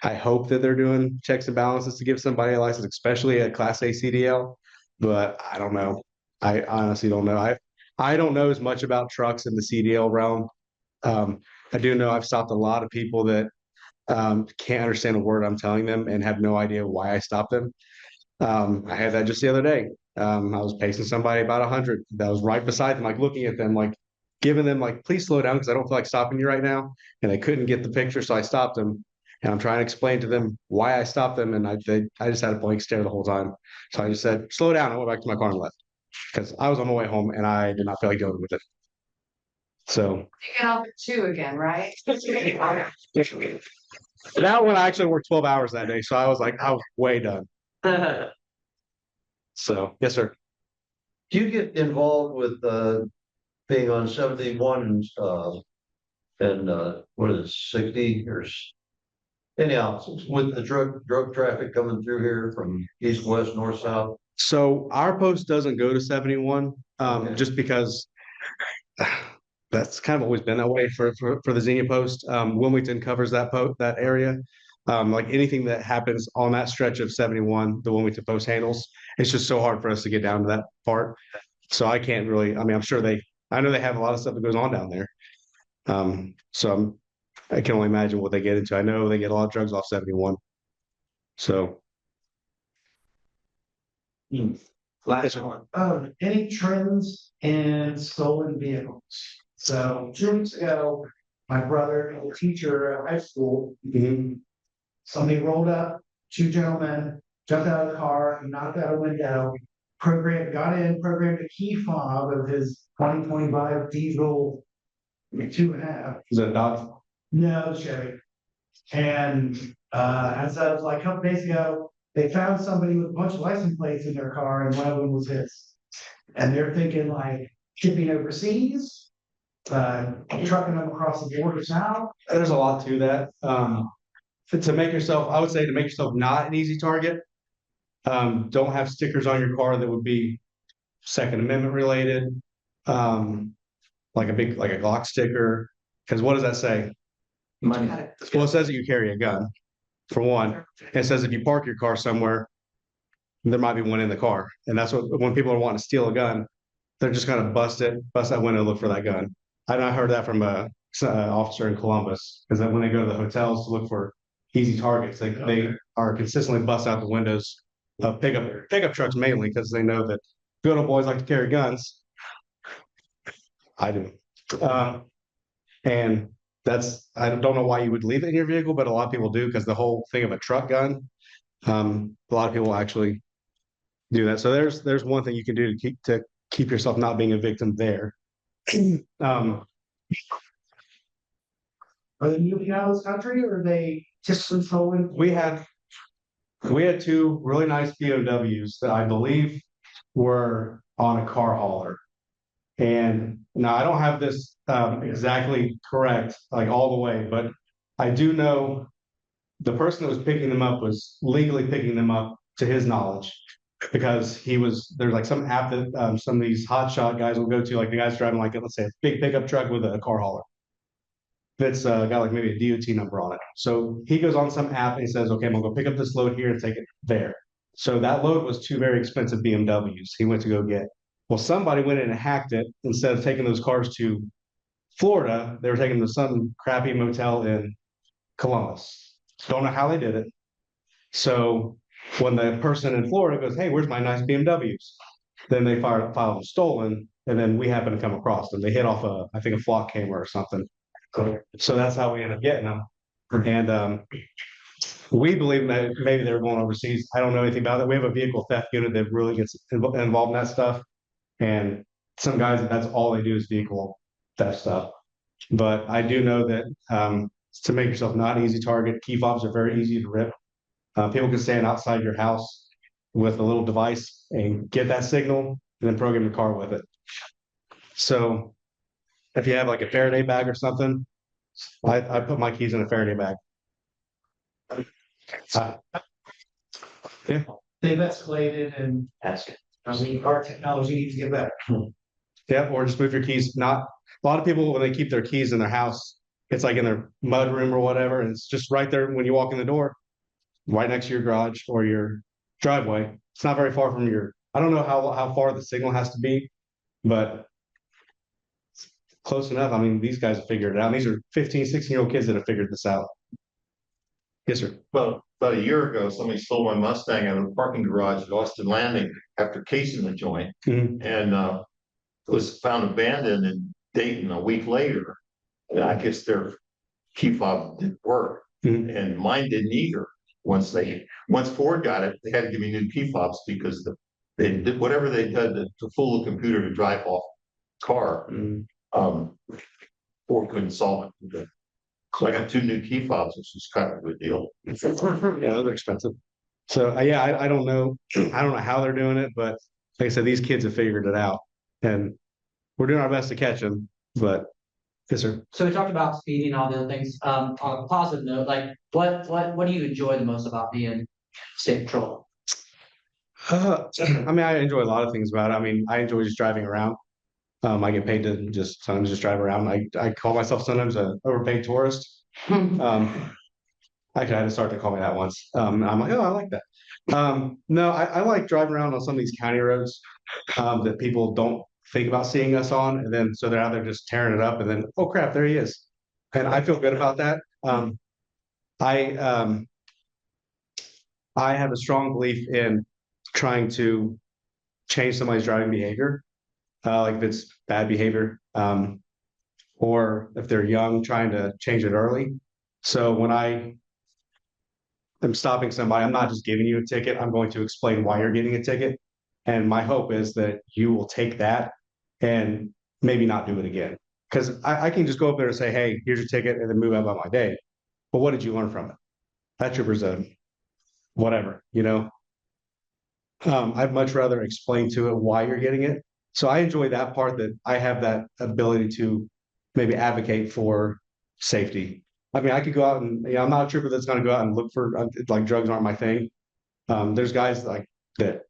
I hope that they're doing checks and balances to give somebody a license, especially a Class A CDL. But I don't know. I honestly don't know. I don't know as much about trucks in the CDL realm. I do know I've stopped a lot of people that can't understand a word I'm telling them and have no idea why I stopped them. I had that just the other day. I was pacing somebody about 100 that was right beside them, like looking at them, like giving them like, please slow down because I don't feel like stopping you right now. And they couldn't get the picture, so I stopped them. And I'm trying to explain to them why I stopped them, and I just had a blank stare the whole time. So I just said, slow down. I went back to my car and left because I was on my way home and I did not feel like going with it. So You get off at 2 again, right? that one I actually worked 12 hours that day, so I was like, I was way done. So yes, sir. Do you get involved with being on 71 and what is it, 60 or anyhow, with the drug traffic coming through here from east, west, north, south? So our post doesn't go to 71, just because that's kind of always been that way for the Xenia post. Wilmington covers that area. Like anything that happens on that stretch of 71, the Wilmington post handles. It's just so hard for us to get down to that part. So I can't really. I mean, I know they have a lot of stuff that goes on down there. I can only imagine what they get into. I know they get a lot of drugs off 71. So. Last one. Any trends in stolen vehicles? So 2 weeks ago, my brother, a teacher at high school, somebody rolled up, 2 gentlemen jumped out of the car, knocked out a window, programmed a key fob of his 2025 diesel 2.5. Is that Dodge? No, Chevy. And as of like a couple days ago, they found somebody with a bunch of license plates in their car, and one of them was his. And they're thinking like shipping overseas, trucking them across the border south. There's a lot to that. To make yourself, I would say to make yourself not an easy target, don't have stickers on your car that would be Second Amendment related, like a Glock sticker. Because what does that say? Money. Well, it says that you carry a gun, for one. It says if you park your car somewhere, there might be one in the car. And that's what, when people are wanting to steal a gun, they're just gonna bust that window, look for that gun. I heard that from a officer in Columbus, because then when they go to the hotels to look for easy targets, they are consistently bust out the windows of pickup trucks mainly because they know that good old boys like to carry guns. I do. And I don't know why you would leave it in your vehicle, but a lot of people do because the whole thing of a truck gun, a lot of people actually do that. So there's one thing you can do to keep yourself not being a victim there. Are they moving out of this country, or are they just stolen? We had 2 really nice POWs that I believe were on a car hauler. And now I don't have this exactly correct, like all the way, but I do know the person that was picking them up was legally picking them up to his knowledge. Because there's like some app that some of these hotshot guys will go to, like the guys driving like, let's say a big pickup truck with a car hauler. That's got like maybe a DOT number on it. So he goes on some app and he says, okay, I'm gonna go pick up this load here and take it there. So that load was two very expensive BMWs he went to go get. Well, somebody went in and hacked it. Instead of taking those cars to Florida, they were taking them to some crappy motel in Columbus. Don't know how they did it. So when the person in Florida goes, hey, where's my nice BMWs? Then they filed them stolen, and then we happen to come across them. They hit off I think a flock camera or something. So that's how we end up getting them. And we believe that maybe they were going overseas. I don't know anything about it. We have a vehicle theft unit that really gets involved in that stuff. And some guys, that's all they do is vehicle theft stuff. But I do know that to make yourself not an easy target, key fobs are very easy to rip. People can stand outside your house with a little device and get that signal and then program your car with it. So if you have like a Faraday bag or something, I put my keys in a Faraday bag. Yeah. They've escalated and I mean, our technology needs to get better. Yeah, or just move your keys. Not a lot of people when they keep their keys in their house, it's like in their mud room or whatever, and it's just right there when you walk in the door, right next to your garage or your driveway. It's not very far from I don't know how far the signal has to be, but close enough. I mean, these guys have figured it out. These are 15, 16-year-old kids that have figured this out. Yes, sir. Well, about a year ago, somebody stole my Mustang out of the parking garage at Austin Landing after casing the joint. Mhm. And it was found abandoned in Dayton a week later. And I guess their key fob didn't work. And mine didn't either. Once Ford got it, they had to give me new key fobs because they did whatever they did to fool the computer to drive off the car. Ford couldn't solve it. So I got 2 new key fobs, which is kind of a good deal. Yeah, they're expensive. So yeah, I don't know. I don't know how they're doing it, but like I said, these kids have figured it out, and we're doing our best to catch them. But yes, sir. So we talked about speeding, all the other things. On a positive note, like what do you enjoy the most about being state patrol? I mean, I enjoy a lot of things about it. I mean, I enjoy just driving around. I get paid to sometimes just drive around. I call myself sometimes an overpaid tourist. Actually, I had to start to call me that once. I'm like, oh, I like that. No, I like driving around on some of these county roads that people don't think about seeing us on, and then so they're out there just tearing it up, and then oh crap, there he is, and I feel good about that. I have a strong belief in trying to change somebody's driving behavior, like if it's bad behavior, or if they're young, trying to change it early. So when I am stopping somebody, I'm not just giving you a ticket. I'm going to explain why you're getting a ticket. And my hope is that you will take that and maybe not do it again. Because I can just go up there and say, hey, here's your ticket, and then move on about my day. But what did you learn from it? That tripper's a whatever, you know? I'd much rather explain to it why you're getting it. So I enjoy that part, that I have that ability to maybe advocate for safety. I mean, I could go out and, I'm not a trooper that's going to go out and look for, like, drugs aren't my thing. There's guys like that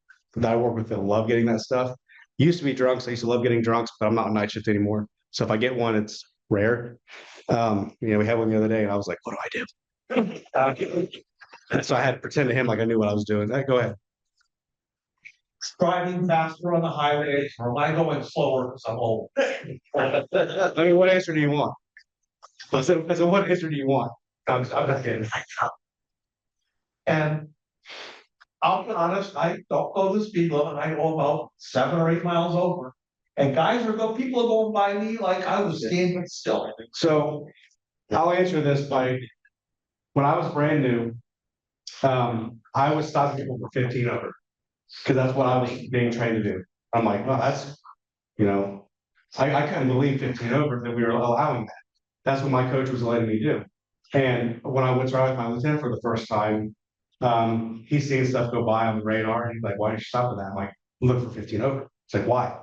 I work with that love getting that stuff. Used to be drunks. I used to love getting drunks, but I'm not on night shift anymore. So if I get one, it's rare. We had one the other day and I was like, what do I do? So I had to pretend to him like I knew what I was doing. Go ahead. Driving faster on the highway, or am I going slower because I'm old? I mean, what answer do you want? So what answer do you want? I'm not kidding. And I'll be honest, I don't go the speed limit. I go about 7 or 8 miles over. And people are going by me like I was standing still. So I'll answer this by, when I was brand new, I was stopping people for 15 over, because that's what I was being trained to do. I'm like, well, that's, I couldn't believe 15 over that we were allowing that. That's what my coach was letting me do. And when I went to ride with my lieutenant for the first time, he's seeing stuff go by on the radar, and he's like, why did you stop at that? I'm like, look for 15 over. It's like, why?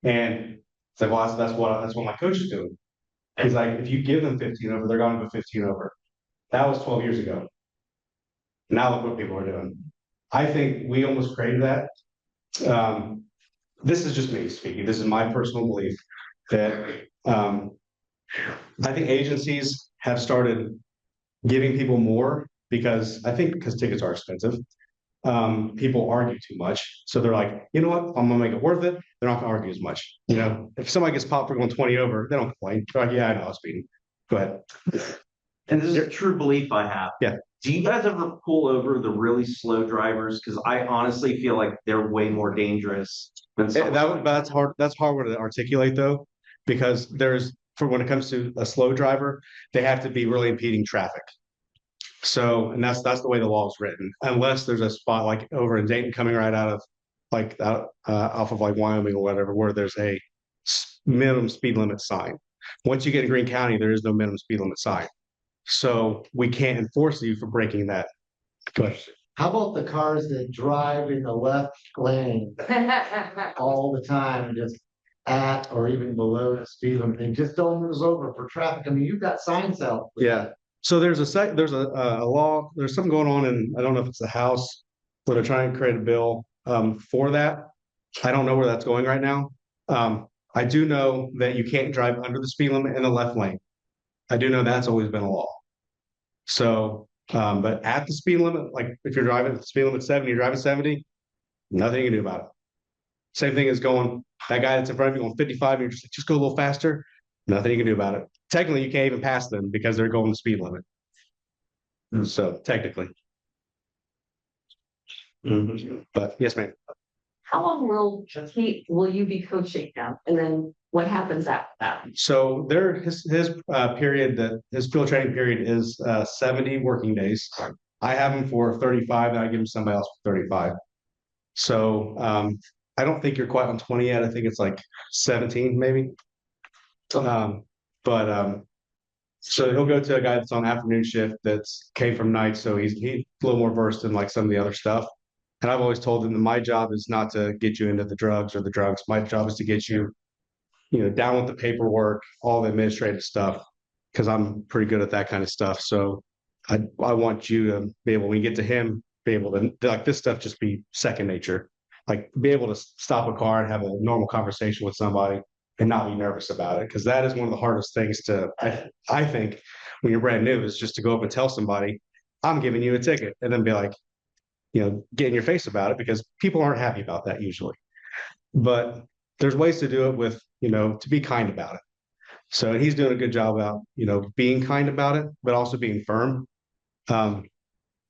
And it's like, well, that's what my coach is doing. He's like, if you give them 15 over, they're going to go 15 over. That was 12 years ago. Now look what people are doing. I think we almost created that. This is just me speaking. This is my personal belief that I think agencies have started giving people more because tickets are expensive. People argue too much. So they're like, you know what? I'm gonna make it worth it. They're not gonna argue as much. You know, if somebody gets popped for going 20 over, they don't complain. They're like, yeah, I know I was speeding. Go ahead. And this is a true belief I have. Yeah. Do you guys ever pull over the really slow drivers? Because I honestly feel like they're way more dangerous than That's hard. That's hard to articulate though, because for when it comes to a slow driver, they have to be really impeding traffic. So, and that's the way the law is written. Unless there's a spot like over in Dayton coming right out of off of like Wyoming or whatever, where there's a minimum speed limit sign. Once you get in Greene County, there is no minimum speed limit sign. So we can't enforce you for breaking that. Go ahead. How about the cars that drive in the left lane all the time and just at or even below the speed limit and just don't move over for traffic? I mean, you've got signs out. Yeah. So there's a law, there's something going on in, I don't know if it's the House, where they're trying to create a bill for that. I don't know where that's going right now. I do know that you can't drive under the speed limit in the left lane. I do know that's always been a law. So, but at the speed limit, like if you're driving at the speed limit 70, you're driving 70, nothing you can do about it. Same thing as that guy that's in front of you going 55, and you're just go a little faster, nothing you can do about it. Technically, you can't even pass them because they're going the speed limit. So technically. But yes, ma'am. How long will you be coaching them? And then what happens after that? So his period, his field training period is 70 working days. I have him for 35, and I give him somebody else for 35. So I don't think you're quite on 20 yet. I think it's like 17 maybe. So he'll go to a guy that's on afternoon shift that's came from night, so he's a little more versed in like some of the other stuff. And I've always told him that my job is not to get you into the drugs or the drugs. My job is to get you, down with the paperwork, all the administrative stuff, because I'm pretty good at that kind of stuff. So I want you to be able, when you get to him, be able to like this stuff just be second nature. Like be able to stop a car and have a normal conversation with somebody and not be nervous about it. Because that is one of the hardest things I think, when you're brand new, is just to go up and tell somebody, I'm giving you a ticket, and then be like, get in your face about it, because people aren't happy about that usually. But there's ways to do it with, to be kind about it. So he's doing a good job about, being kind about it, but also being firm. And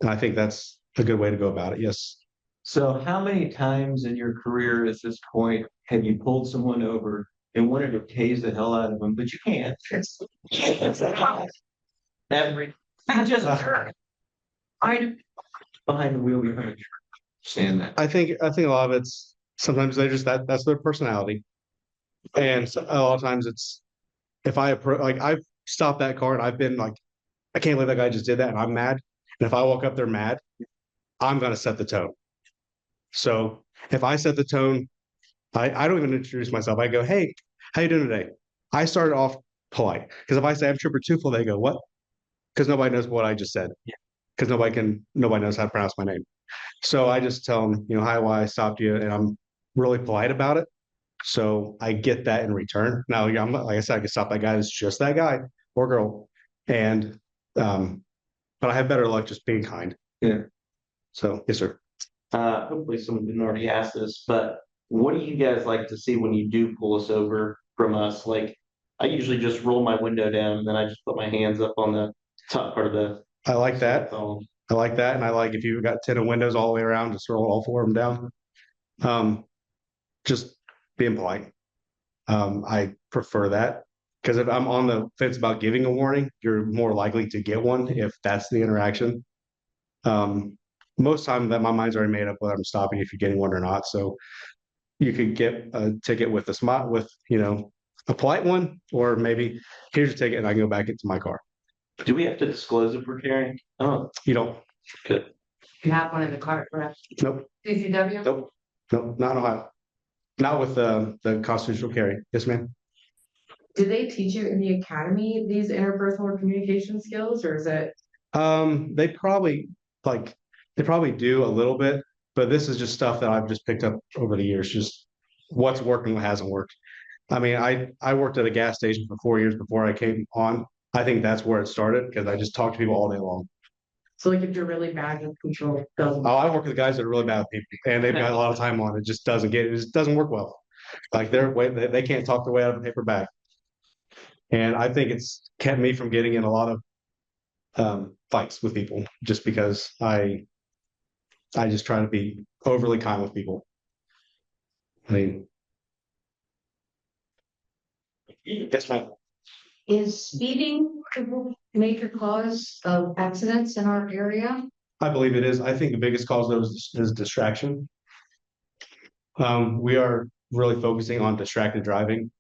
I think that's a good way to go about it. Yes. So how many times in your career at this point have you pulled someone over and wanted to tase the hell out of them, but you can't? Every just behind the wheel behind you. Saying that. I think a lot of it's sometimes they just that's their personality. And a lot of times it's, if I've stopped that car and I've been like, I can't believe that guy just did that, and I'm mad. And if I walk up there mad, I'm going to set the tone. So if I set the tone, I don't even introduce myself. I go, hey, how you doing today? I started off polite, because if I say I'm Trooper Tufel, they go, what? Because nobody knows what I just said. Because nobody knows how to pronounce my name. So I just tell them, hi, why I stopped you, and I'm really polite about it. So I get that in return. Now, I'm like I said, I can stop that guy that's just that guy or girl, and but I have better luck just being kind. Yeah. So yes, sir. Hopefully someone didn't already ask this, but what do you guys like to see when you do pull us over from us? Like, I usually just roll my window down and then I just put my hands up on the top part of the. I like that. I like that, and I like if you've got tinted windows all the way around, just roll all four of them down. Just being polite. I prefer that, because if I'm on the fence about giving a warning, you're more likely to get one if that's the interaction. Most time that my mind's already made up whether I'm stopping if you're getting one or not. So you could get a ticket with a polite one, or maybe here's your ticket and I can go back into my car. Do we have to disclose if we're carrying? Oh, you don't. Good. You have one in the car, correct? Nope. CCW? Nope. Nope. Not in Ohio. Not with the constitutional carry. Yes, ma'am. Do they teach you in the academy these interpersonal communication skills, or is it? They probably like, they probably do a little bit, but this is just stuff that I've just picked up over the years, just what's working, what hasn't worked. I mean, I worked at a gas station for 4 years before I came on. I think that's where it started because I just talked to people all day long. So like if you're really bad with control, it doesn't. Oh, I work with guys that are really bad with people and they've got a lot of time on it. It just doesn't work well. Like they can't talk their way out of a paper bag. And I think it's kept me from getting in a lot of fights with people just because I just try to be overly kind with people. I mean, yes, ma'am. Is speeding a major cause of accidents in our area? I believe it is. I think the biggest cause though is distraction. We are really focusing on distracted driving.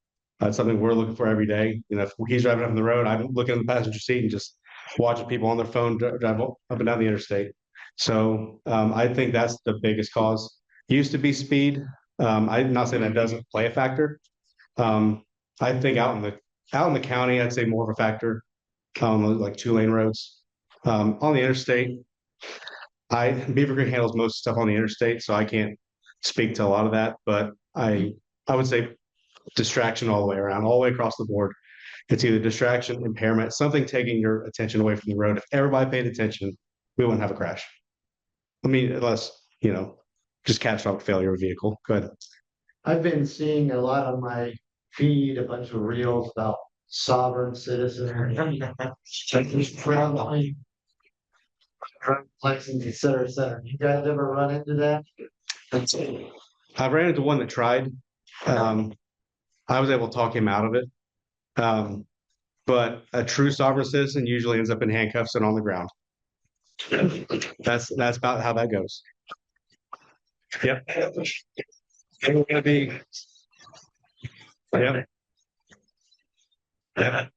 That's something we're looking for every day. You know, if he's driving up the road, I'm looking in the passenger seat and just watching people on their phone drive up and down the interstate. So I think that's the biggest cause. Used to be speed. I'm not saying that doesn't play a factor. I think out in the county, I'd say more of a factor. Like 2-lane roads. On the interstate, Beavercreek handles most stuff on the interstate, so I can't speak to a lot of that. But I would say distraction all the way around, all the way across the board. It's either distraction, impairment, something taking your attention away from the road. If everybody paid attention, we wouldn't have a crash. I mean, unless, just catastrophic failure of a vehicle. Go ahead. I've been seeing a lot on my feed, a bunch of reels about sovereign citizen. Just traveling, license, et cetera, et cetera. You guys ever run into that? I ran into one that tried. I was able to talk him out of it. But a true sovereign citizen usually ends up in handcuffs and on the ground. That's about how that goes. Yep. And we're gonna be. Yep. Yep.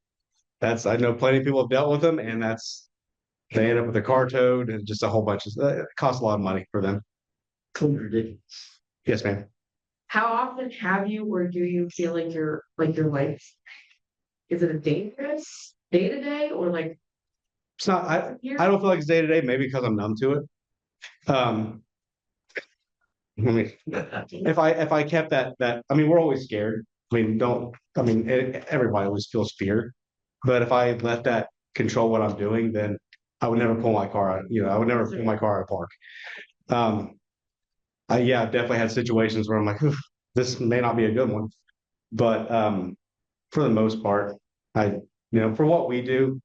I know plenty of people have dealt with them, and they end up with their car towed and just a whole bunch of it costs a lot of money for them. Ridiculous. Yes, ma'am. How often have you or do you feel like your life? Is it a dangerous day to day or like? It's not. I don't feel like it's day to day. Maybe because I'm numb to it. If I kept that, I mean, we're always scared. Everybody always feels fear. But if I let that control what I'm doing, then I would never pull my car out. I would never pull my car out of park. I've definitely had situations where I'm like, this may not be a good one. But for the most part, for what we do,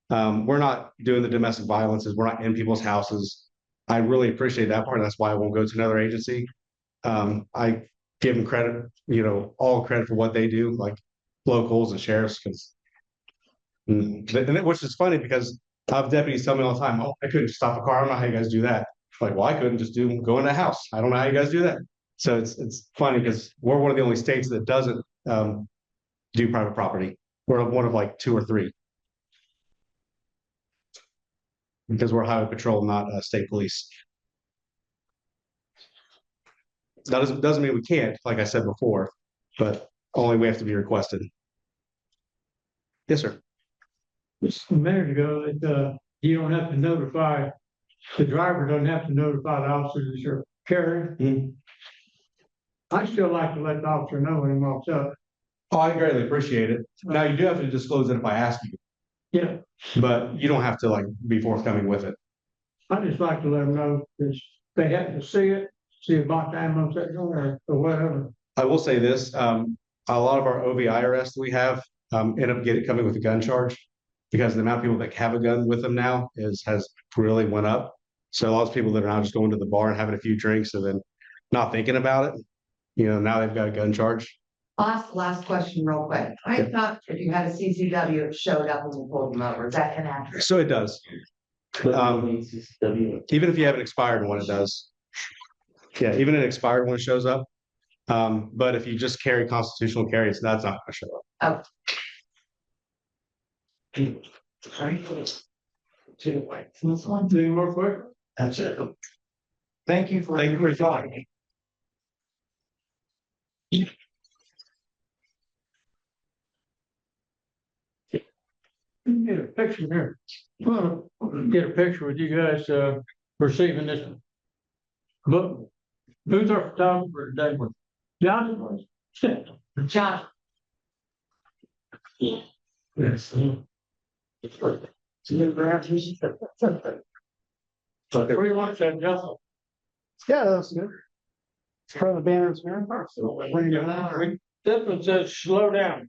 we're not doing the domestic violences. We're not in people's houses. I really appreciate that part. That's why I won't go to another agency. I give them credit, all credit for what they do, like locals and sheriffs, which is funny because I have deputies tell me all the time, "Oh, I couldn't stop a car. I don't know how you guys do that." Like, well, I couldn't just go in a house. I don't know how you guys do that. So it's funny because we're one of the only states that doesn't do private property. We're one of like 2 or 3. Because we're highway patrol, not state police. That doesn't mean we can't, like I said before, but only we have to be requested. Yes, sir. Just a minute ago, that you don't have to notify, the driver doesn't have to notify the officer that you're carrying. I still like to let the officer know when he walks up. Oh, I greatly appreciate it. Now you do have to disclose it if I ask you. Yeah. But you don't have to be forthcoming with it. I just like to let them know if they happen to see a box animal sitting or whatever. I will say this, a lot of our OVI arrests we have end up coming with a gun charge because the amount of people that have a gun with them now has really went up. So a lot of people that are now just going to the bar and having a few drinks and then not thinking about it, now they've got a gun charge. Last question real quick. I thought if you had a CCW, it showed up when you pulled them over. Is that inaccurate? So it does. Even if you have an expired one, it does. Yeah, even an expired one shows up. But if you just carry constitutional carry, that's not going to show up. One thing more quick. That's it. Thank you for your time. Get a picture here. Well, get a picture with you guys, receiving this book. Who's our photographer today? John? John. Yes. What do you want to say, Justin? Yeah, that's good. It's part of the banners here. So when you go out, This one says slow down.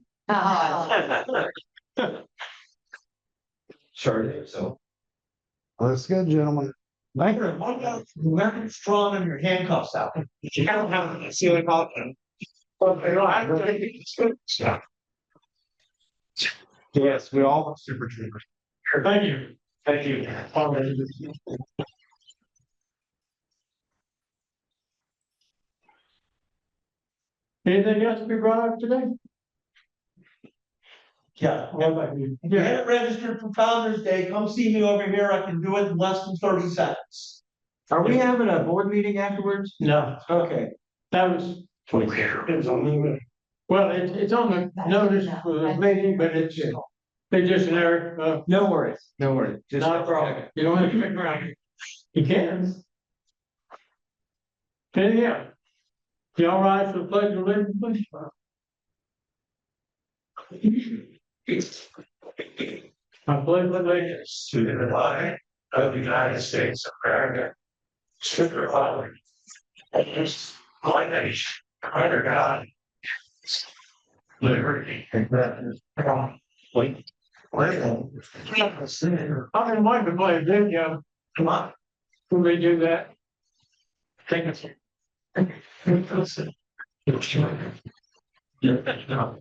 Sure, so. that's good, gentlemen. Thank you. Remember strong in your handcuffs out. You don't have a ceiling confidence. Yes, we all have super troopers. Thank you. Thank you. Anything else to be brought up today? Yeah. If you haven't registered for Founder's Day, come see me over here. I can do it in less than 30 seconds. Are we having a board meeting afterwards? No, Okay. that was, well, it's on the notice for the meeting, but it's just an error. No worries, no worries. Just Not a problem. You don't have to pick around. You can. Yeah. Y'all rise for the pledge of allegiance, please. I pledge allegiance To the flag of the United States of America, to the republic against one nation, under God, liberty and justice for all. Wait. I'm in mind to play a video. Come on. Can we do that? Take it. Listen. No.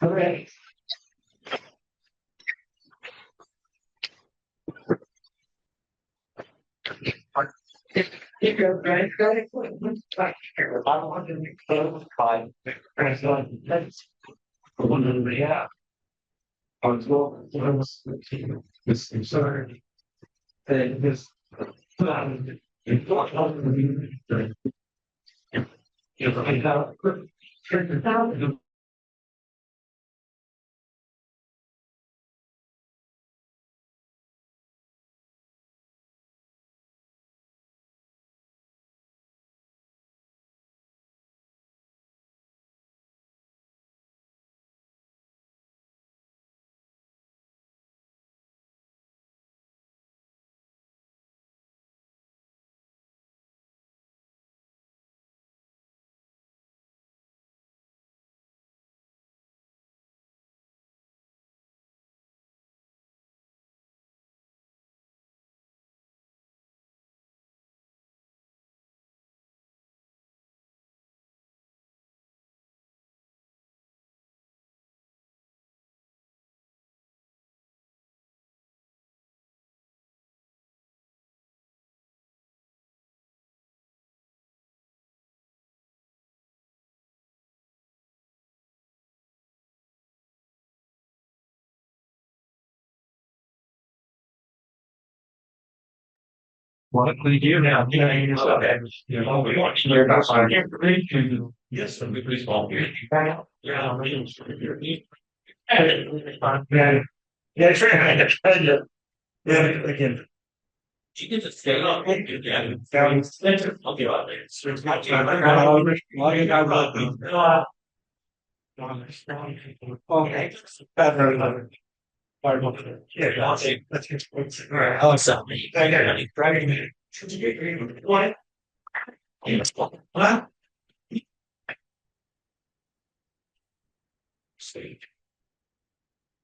Okay. If you're very, very good, I want to be close by. That's one of the, yeah. I was going, this is sorry. And this, it's not helping me. You know, I what we do now, you know, you know, we want to hear about our information. Yes, and we please want you. Yeah, yeah, sure. Yeah, again. You can just stay on it. Yeah, I'll be on there. So it's not too okay. Yeah, I'll say, let's get I'll sell me. I got any driving. Should you agree with what? Well, stage.